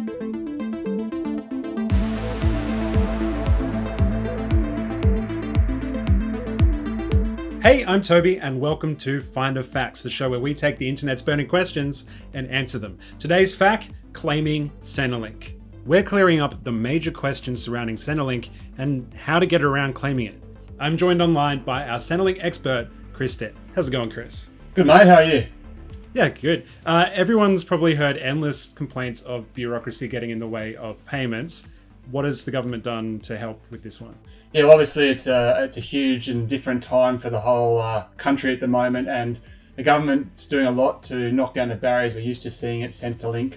Hey, I'm Toby, and welcome to Finder Facts, the show where we take the internet's burning questions and answer them. Today's fact, claiming Centrelink. We're clearing up the major questions surrounding Centrelink and how to get around claiming it. I'm joined online by our Centrelink expert, Chris Stead. How's it going, Chris? Good, mate. How are you? Yeah, good. Everyone's probably heard endless complaints of bureaucracy getting in the way of payments. What has the government done to help with this one? Yeah, well, obviously it's a huge and different time for the whole country at the moment, and the government's doing a lot to knock down the barriers we're used to seeing at Centrelink.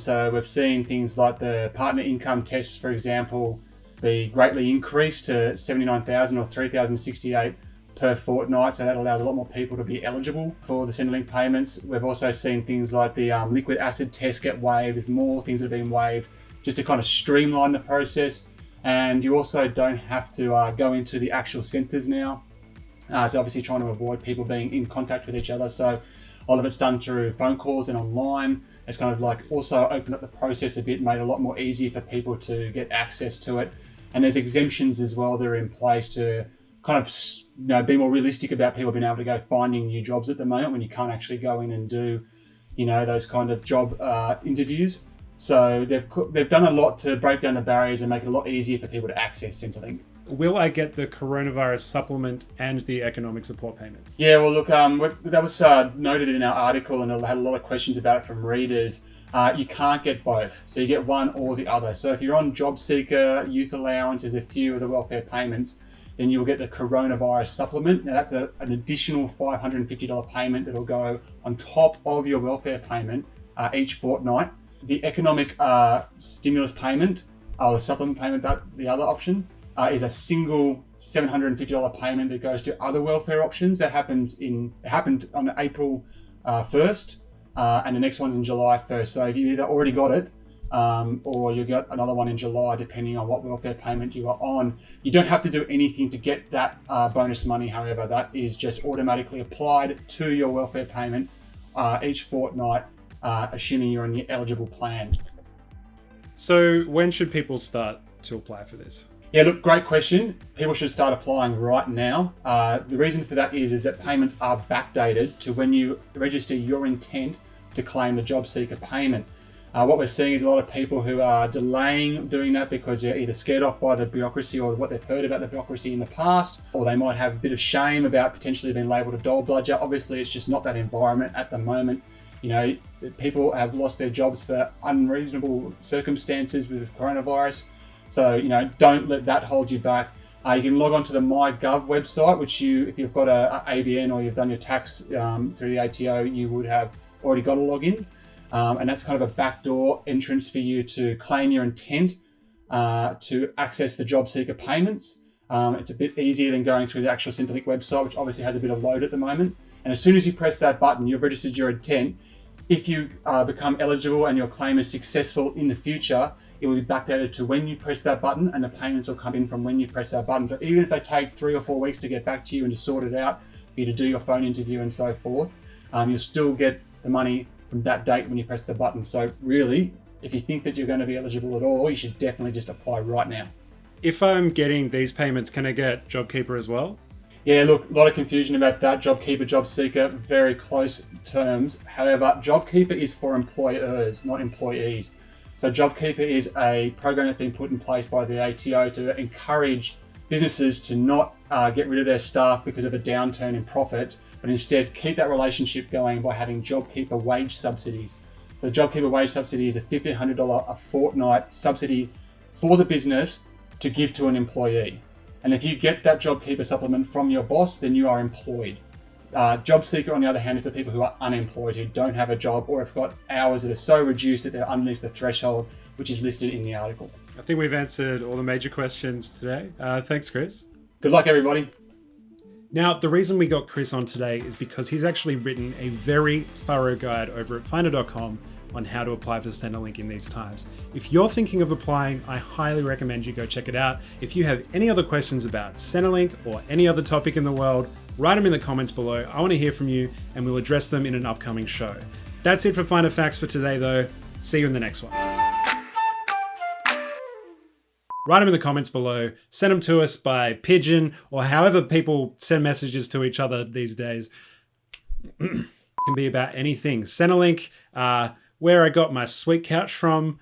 So we've seen things like the partner income test, for example, be greatly increased to 79,000 or 3,068 per fortnight. So that allows a lot more people to be eligible for the Centrelink payments. We've also seen things like the liquid acid test get waived. There's more things that have been waived just to kind of streamline the process. And you also don't have to go into the actual centres now. So obviously trying to avoid people being in contact with each other. So a lot of it's done through phone calls and online. It's kind of like also opened up the process a bit, made it a lot more easy for people to get access to it. And there's exemptions as well that are in place to kind of be more realistic about people being able to go finding new jobs at the moment when you can't actually go in and do those kind of job interviews. So they've done a lot to break down the barriers and make it a lot easier for people to access Centrelink. Will I get the coronavirus supplement and the economic support payment? Yeah, well, look, that was noted in our article, and I had a lot of questions about it from readers. You can't get both, so you get one or the other. So if you're on Jobseeker, youth allowance, there's a few of the welfare payments, then you'll get the coronavirus supplement. Now that's an additional $550 payment that'll go on top of your welfare payment each fortnight. The economic stimulus payment, or the supplement payment, the other option, is a single $750 payment that goes to other welfare options. That happened on April 1st, and the next one's in July 1st. So if you either already got it, or you get another one in July, depending on what welfare payment you are on. You don't have to do anything to get that bonus money. However, that is just automatically applied to your welfare payment each fortnight, assuming you're on the eligible plan. So when should people start to apply for this? Yeah, look, great question. People should start applying right now. The reason for that is that payments are backdated to when you register your intent to claim the Jobseeker payment. What we're seeing is a lot of people who are delaying doing that because they're either scared off by the bureaucracy or what they've heard about the bureaucracy in the past, or they might have a bit of shame about potentially being labelled a dole bludger. Obviously, it's just not that environment at the moment. People have lost their jobs for unreasonable circumstances with coronavirus. So, don't let that hold you back. You can log on to the MyGov website, which if you've got a ABN or you've done your tax through the ATO, you would have already got a login. And that's kind of a backdoor entrance for you to claim your intent to access the Jobseeker payments. It's a bit easier than going through the actual Centrelink website, which obviously has a bit of load at the moment. And as soon as you press that button, you've registered your intent. If you become eligible and your claim is successful in the future, it will be backdated to when you press that button, and the payments will come in from when you press that button. So even if they take 3 or 4 weeks to get back to you and to sort it out, for you to do your phone interview and so forth, you'll still get the money from that date when you press the button. So really, if you think that you're going to be eligible at all, you should definitely just apply right now. If I'm getting these payments, can I get Jobkeeper as well? Yeah, look, a lot of confusion about that. Jobkeeper, Jobseeker, very close terms. However, Jobkeeper is for employers, not employees. So Jobkeeper is a program that's been put in place by the ATO to encourage businesses to not get rid of their staff because of a downturn in profits, but instead keep that relationship going by having Jobkeeper wage subsidies. So Jobkeeper wage subsidy is a $1,500 a fortnight subsidy for the business to give to an employee. And if you get that Jobkeeper supplement from your boss, then you are employed. Jobseeker, on the other hand, is the people who are unemployed, who don't have a job or have got hours that are so reduced that they're underneath the threshold, which is listed in the article. I think we've answered all the major questions today. Thanks, Chris. Good luck, everybody. Now, the reason we got Chris on today is because he's actually written a very thorough guide over at finder.com on how to apply for Centrelink in these times. If you're thinking of applying, I highly recommend you go check it out. If you have any other questions about Centrelink or any other topic in the world, write them in the comments below. I want to hear from you and we'll address them in an upcoming show. That's it for Finder Facts for today though. See you in the next one. write them in the comments below. Send them to us by pigeon or however people send messages to each other these days. It can be about anything. Centrelink, where I got my sweet couch from.